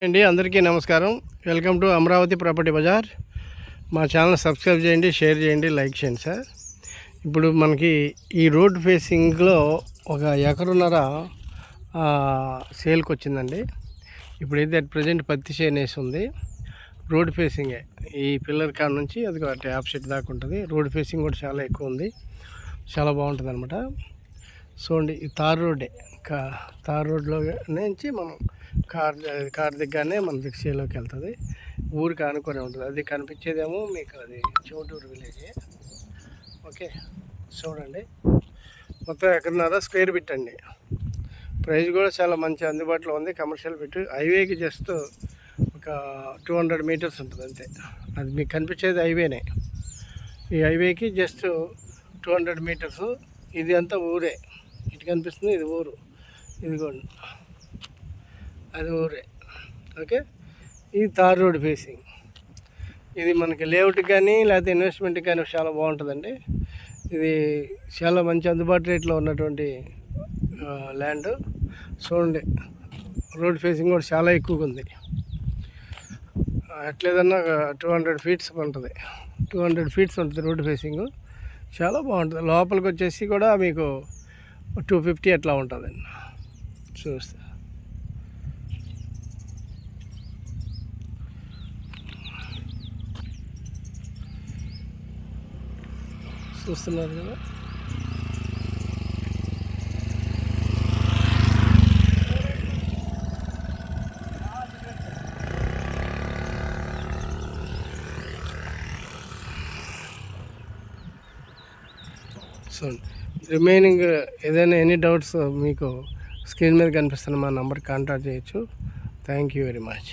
అండి అందరికీ నమస్కారం. Welcome to Amaravati property Bazaar. మా ఛానల్ సబ్స్క్రైబ్ చేయండి, షేర్ చేయండి, లైక్ చేయండి సార్. ఇప్పుడు మనకి ఈ రోడ్ ఫేసింగ్లో ఒక ఎకరున్నర సేల్కి వచ్చిందండి. ఇప్పుడైతే అట్ ప్రజెంట్ పత్తి చేను వేసి ఉంది. రోడ్ ఫేసింగే, ఈ పిల్లర్ కాడ నుంచి అది ట్యాప్ సెట్ దాకా ఉంటుంది. రోడ్ ఫేసింగ్ కూడా చాలా ఎక్కువ ఉంది, చాలా బాగుంటుంది అనమాట. చూడండి, ఈ తార్ రోడ్డే, తార్ రోడ్లో నుంచి మనం కార్ దగ్గరనే మన రిక్షాలోకి వెళ్తుంది. ఊరికి ఆనుకొని ఉంటుంది. అది కనిపించేదేమో మీకు అది చోటూరు విలేజ్. ఓకే, చూడండి, మొత్తం ఎకరన్నర స్క్వేర్ ఫీట్ అండి. ప్రైస్ కూడా చాలా మంచి అందుబాటులో ఉంది. కమర్షియల్ ఫిట్, హైవేకి జస్ట్ ఒక 200 మీటర్స్ ఉంటుంది అంతే. అది మీకు కనిపించేది హైవేనే. ఈ హైవేకి జస్ట్ 200 మీటర్స్. ఇది అంతా ఊరే. ఇటు కనిపిస్తుంది, ఇది ఊరు. ఇదిగోండి, అది ఊరే. ఓకే, ఇది తార్ రోడ్ ఫేసింగ్. ఇది మనకి లేఅవుట్కి కానీ లేకపోతే ఇన్వెస్ట్మెంట్కి కానీ చాలా బాగుంటుందండి. ఇది చాలా మంచి అందుబాటు రేట్లో ఉన్నటువంటి ల్యాండ్. చూడండి, రోడ్ ఫేసింగ్ కూడా చాలా ఎక్కువగా ఉంది. ఎట్లేదన్నా 200 ఫీట్స్ ఉంటుంది. 200 ఫీట్స్ ఉంటుంది రోడ్ ఫేసింగ్. చాలా బాగుంటుంది. లోపలికి వచ్చేసి కూడా మీకు 250 అట్లా ఉంటుందండి. చూస్తే చూస్తున్నారు కదా. సో రిమైనింగ్ ఏదైనా ఎనీ డౌట్స్ మీకు స్క్రీన్ మీద కనిపిస్తున్న మా నంబర్ కాంటాక్ట్ చేయొచ్చు. Thank you very much.